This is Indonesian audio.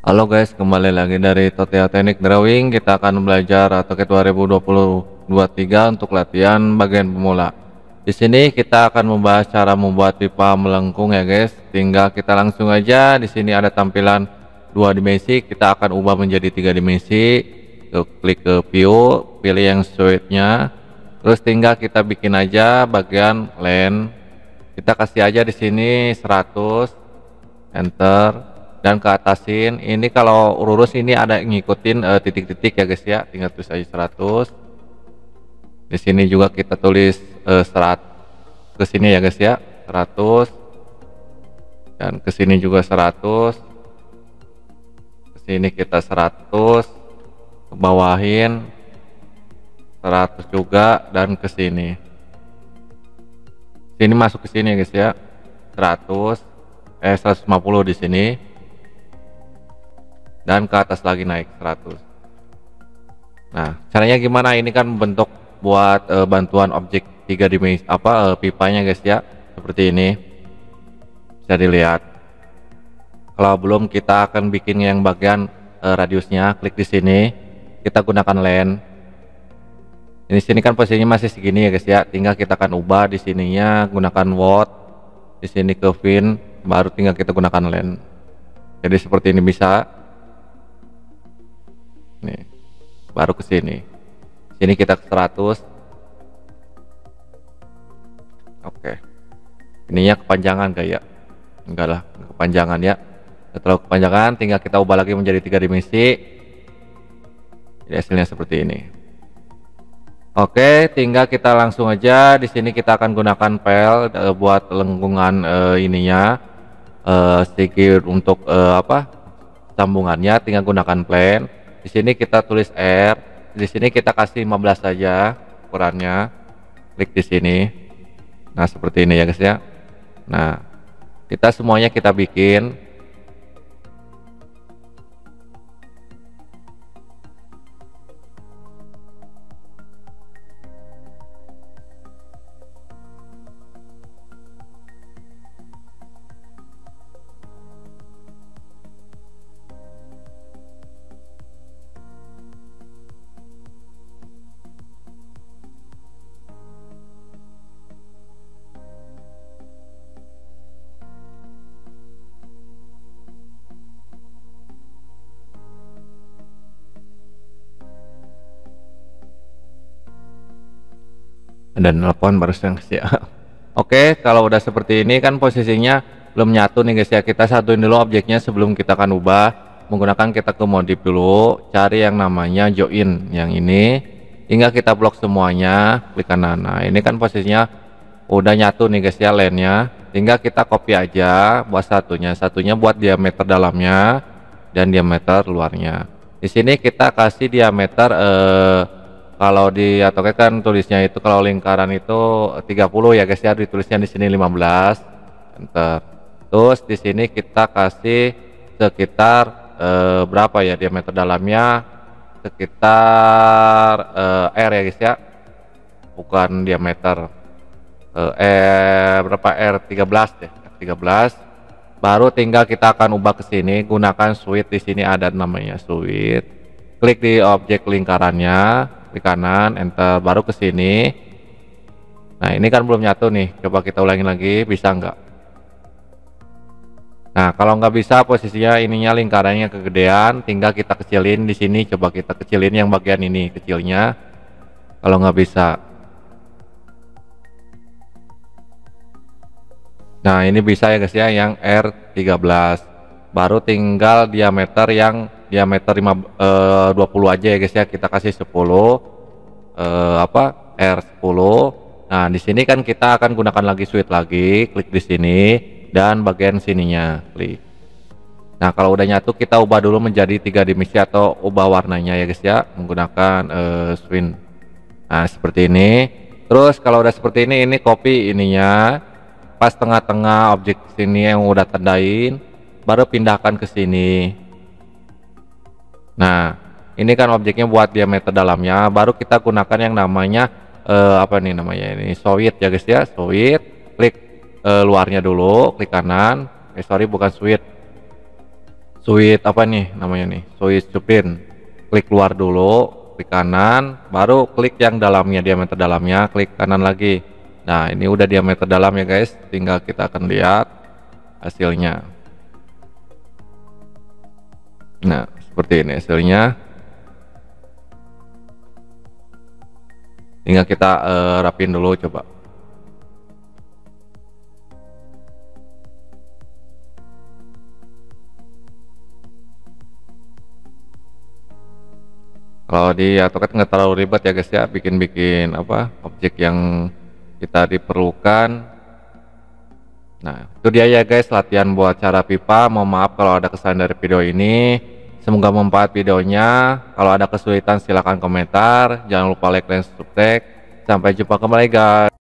Halo guys, kembali lagi dari Totia Teknik Drawing. Kita akan belajar AutoCAD 2023 untuk latihan bagian pemula. Di sini kita akan membahas cara membuat pipa melengkung ya guys. Tinggal kita langsung aja. Di sini ada tampilan 2 dimensi. Kita akan ubah menjadi 3 dimensi. Klik ke view, pilih yang fluidnya. Terus tinggal kita bikin aja bagian length. Kita kasih aja di sini 100, enter. Dan ke atasin ini kalau lurus ini ada ngikutin titik-titik ya guys ya, tinggal tulis aja 100. Di sini juga kita tulis 100 ke sini ya guys ya, 100, dan ke sini juga 100, ke sini kita 100, ke bawahin 100 juga, dan ke sini masuk ke sini ya guys ya, 150 di sini, dan ke atas lagi naik 100. Nah, caranya gimana? Ini kan bentuk buat bantuan objek 3 dimensi pipanya guys ya, seperti ini. Bisa dilihat. Kalau belum, kita akan bikin yang bagian radiusnya. Klik di sini, kita gunakan length. Ini sini kan posisinya masih segini ya guys ya. Tinggal kita akan ubah di sininya gunakan watt. Di sini ke fin, baru tinggal kita gunakan length. Jadi seperti ini bisa. Nih, baru ke sini. Sini kita ke 100. Oke. Ininya kepanjangan kayak. Enggak lah, kepanjangan ya. Setelah kepanjangan, tinggal kita ubah lagi menjadi 3 dimensi. Jadi hasilnya seperti ini. Oke, tinggal kita langsung aja. Di sini kita akan gunakan pel buat lengkungan ininya. Sedikit untuk sambungannya, tinggal gunakan plan. Di sini kita tulis R, di sini kita kasih 15 saja ukurannya. Klik di sini. Nah, seperti ini ya guys ya. Nah, kita semuanya kita bikin. Dan telepon barusan guys ya. Oke, kalau udah seperti ini kan posisinya belum nyatu nih guys ya. Kita satuin dulu objeknya sebelum kita akan ubah. Menggunakan kita ke modif dulu, cari yang namanya join yang ini. Hingga kita blok semuanya, klik kanan. Nah, ini kan posisinya udah nyatu nih guys ya lensnya. Tinggal kita copy aja buat satunya buat diameter dalamnya dan diameter luarnya. Di sini kita kasih diameter kalau di AutoCAD kan tulisnya itu kalau lingkaran itu 30 ya guys ya, ditulisnya di sini 15. Enter. Terus di sini kita kasih sekitar berapa ya diameter dalamnya, sekitar R ya guys ya. Bukan diameter. Berapa R13 deh, R13. Baru tinggal kita akan ubah ke sini gunakan switch. Di sini ada namanya switch. Klik di objek lingkarannya, klik kanan, enter, baru ke sini. Nah, ini kan belum nyatu nih. Coba kita ulangin lagi, bisa nggak? Nah, kalau nggak bisa posisinya ininya lingkarannya kegedean, tinggal kita kecilin di sini. Coba kita kecilin yang bagian ini kecilnya. Kalau nggak bisa. Nah, ini bisa ya guys ya, yang R13. Baru tinggal diameter yang diameter 20 aja ya guys ya, kita kasih 10 R10. Nah, di sini kan kita akan gunakan lagi switch lagi, klik di sini dan bagian sininya klik. Nah, kalau udah nyatu kita ubah dulu menjadi 3 dimensi atau ubah warnanya ya guys ya, menggunakan switch. Nah, seperti ini. Terus kalau udah seperti ini copy ininya pas tengah-tengah objek sini yang udah tandain, baru pindahkan ke sini. Nah, ini kan objeknya buat diameter dalamnya, baru kita gunakan yang namanya apa nih namanya ini, switch ya guys ya, switch. Klik luarnya dulu, klik kanan. Sorry bukan switch. switch apa nih namanya nih, switch supin. Klik keluar dulu, klik kanan, baru klik yang dalamnya, diameter dalamnya, klik kanan lagi. Nah, ini udah diameter dalam ya guys, tinggal kita akan lihat hasilnya. Nah, seperti ini hasilnya. Tinggal kita rapin dulu coba. Kalau di AutoCAD nggak terlalu ribet ya guys ya, bikin-bikin apa objek yang kita diperlukan. Nah, itu dia ya guys latihan buat cara pipa. Mohon maaf kalau ada kesalahan dari video ini. Semoga bermanfaat videonya. Kalau ada kesulitan silahkan komentar. Jangan lupa like dan subscribe. Sampai jumpa kembali guys.